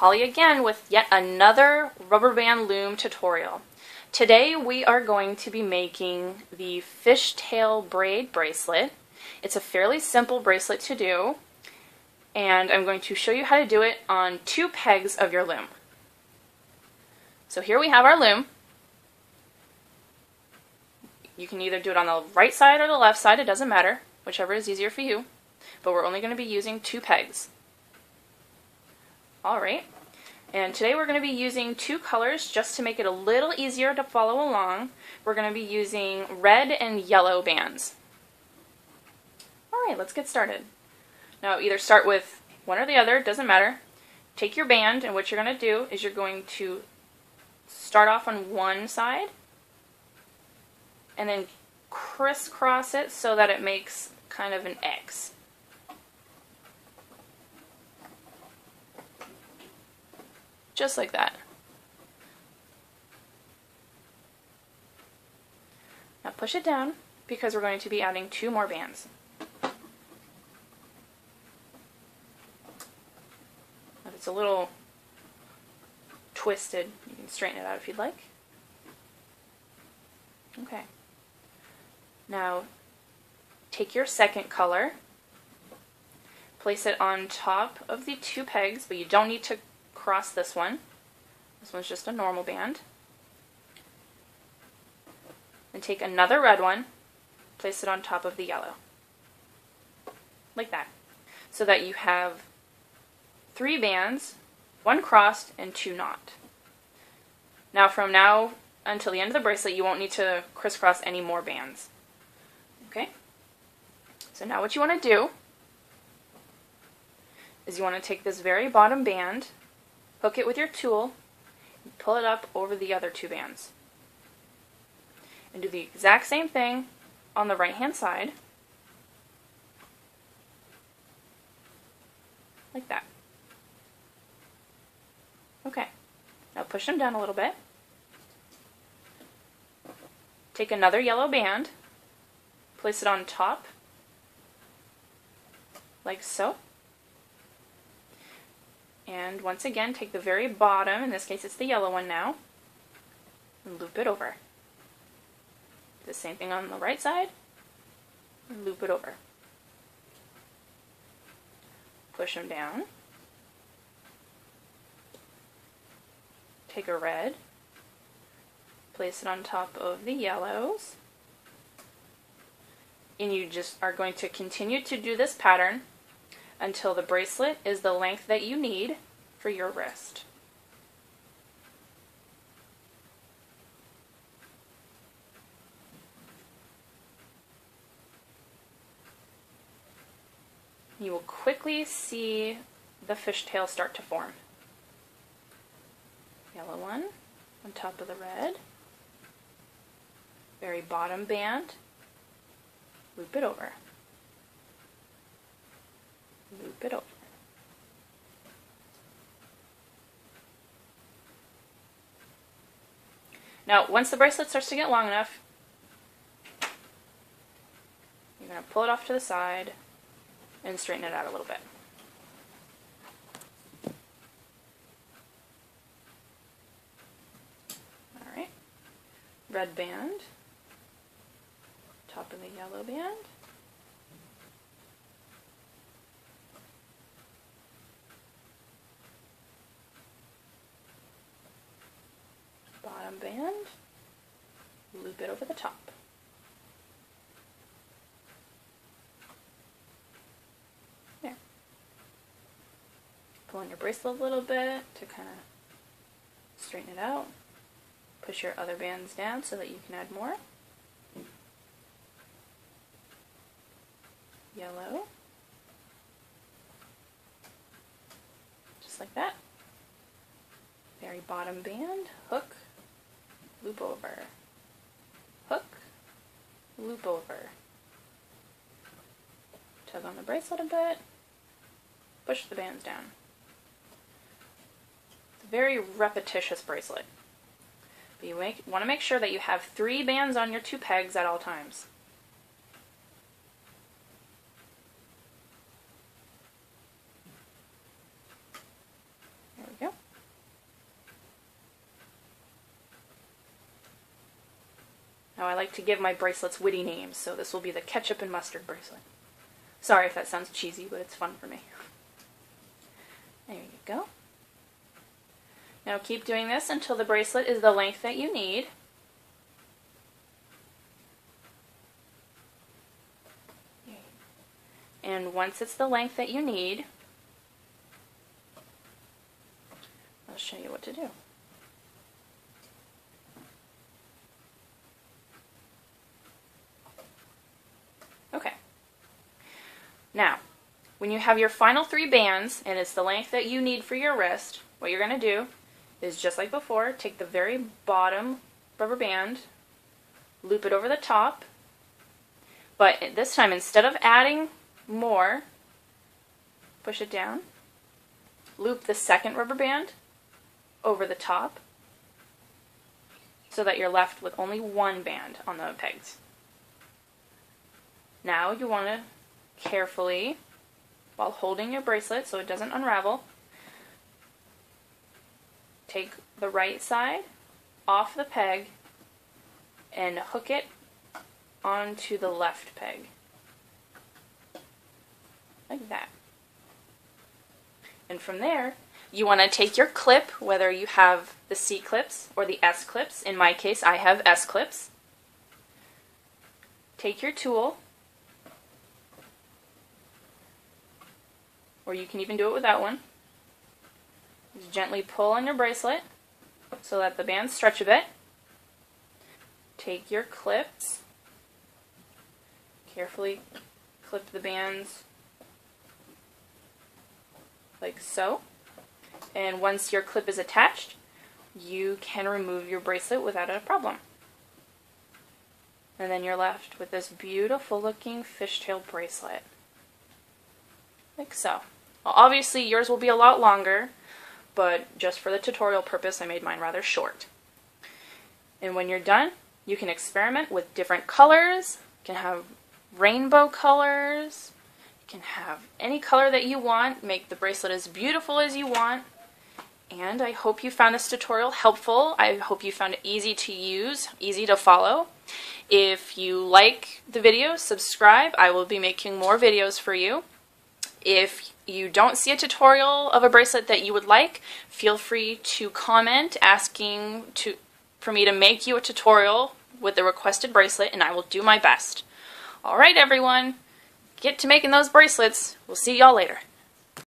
Holly again with yet another rubber band loom tutorial. Today we are going to be making the fishtail braid bracelet. It's a fairly simple bracelet to do, and I'm going to show you how to do it on 2 pegs of your loom. So here we have our loom. You can either do it on the right side or the left side, it doesn't matter, whichever is easier for you, but we're only going to be using 2 pegs. Alright, and today we're going to be using 2 colors just to make it a little easier to follow along. We're going to be using red and yellow bands. Alright, let's get started. Now either start with one or the other, it doesn't matter. Take your band, and what you're going to do is you're going to start off on one side and then crisscross it so that it makes kind of an X. Just like that. Now push it down because we're going to be adding 2 more bands. If it's a little twisted, you can straighten it out if you'd like. Okay. Now take your second color, place it on top of the 2 pegs, but you don't need to cross this one. This one's just a normal band. And take another red one, place it on top of the yellow. Like that. So that you have 3 bands, 1 crossed and 2 not. Now from now until the end of the bracelet, you won't need to crisscross any more bands. Okay? So now what you want to do is you want to take this very bottom band, hook it with your tool, and pull it up over the other 2 bands. And do the exact same thing on the right hand side. Like that. Okay. Now push them down a little bit. Take another yellow band, place it on top, like so. And once again, take the very bottom, in this case it's the yellow one now, and loop it over. The same thing on the right side, and loop it over. Push them down. Take a red, place it on top of the yellows, and you just are going to continue to do this pattern until the bracelet is the length that you need for your wrist. You will quickly see the fishtail start to form. Yellow one on top of the red, very bottom band, loop it over. Loop it over. Now, once the bracelet starts to get long enough, you're going to pull it off to the side and straighten it out a little bit. Alright. Red band, top of the yellow band. Bottom band, loop it over the top. There. Pull on your bracelet a little bit to kind of straighten it out. Push your other bands down so that you can add more. Yellow. Just like that. Very bottom band, hook, loop over, hook, loop over. Tug on the bracelet a bit, push the bands down. It's a very repetitious bracelet. But you want to make sure that you have 3 bands on your 2 pegs at all times. There we go. Now I like to give my bracelets witty names, so this will be the ketchup and mustard bracelet. Sorry if that sounds cheesy, but it's fun for me. There you go. Now keep doing this until the bracelet is the length that you need. And once it's the length that you need, I'll show you what to do. Okay. Now, when you have your final 3 bands and it's the length that you need for your wrist, what you're going to do is, just like before, take the very bottom rubber band, loop it over the top, but this time instead of adding more, push it down, loop the second rubber band over the top so that you're left with only 1 band on the pegs. Now you want to carefully, while holding your bracelet so it doesn't unravel, take the right side off the peg and hook it onto the left peg. Like that. And from there, you want to take your clip, whether you have the C clips or the S clips. In my case, I have S clips. Take your tool, or you can even do it without one. Just gently pull on your bracelet so that the bands stretch a bit. Take your clips, carefully clip the bands like so. And once your clip is attached, you can remove your bracelet without a problem. And then you're left with this beautiful looking fishtail bracelet. Like so. Well, obviously yours will be a lot longer, but just for the tutorial purpose I made mine rather short. And when you're done, you can experiment with different colors. You can have rainbow colors. You can have any color that you want. Make the bracelet as beautiful as you want. And I hope you found this tutorial helpful. I hope you found it easy to use, easy to follow. If you like the video, subscribe. I will be making more videos for you. If you don't see a tutorial of a bracelet that you would like, feel free to comment asking for me to make you a tutorial with the requested bracelet, and I will do my best. Alright everyone, get to making those bracelets. We'll see y'all later.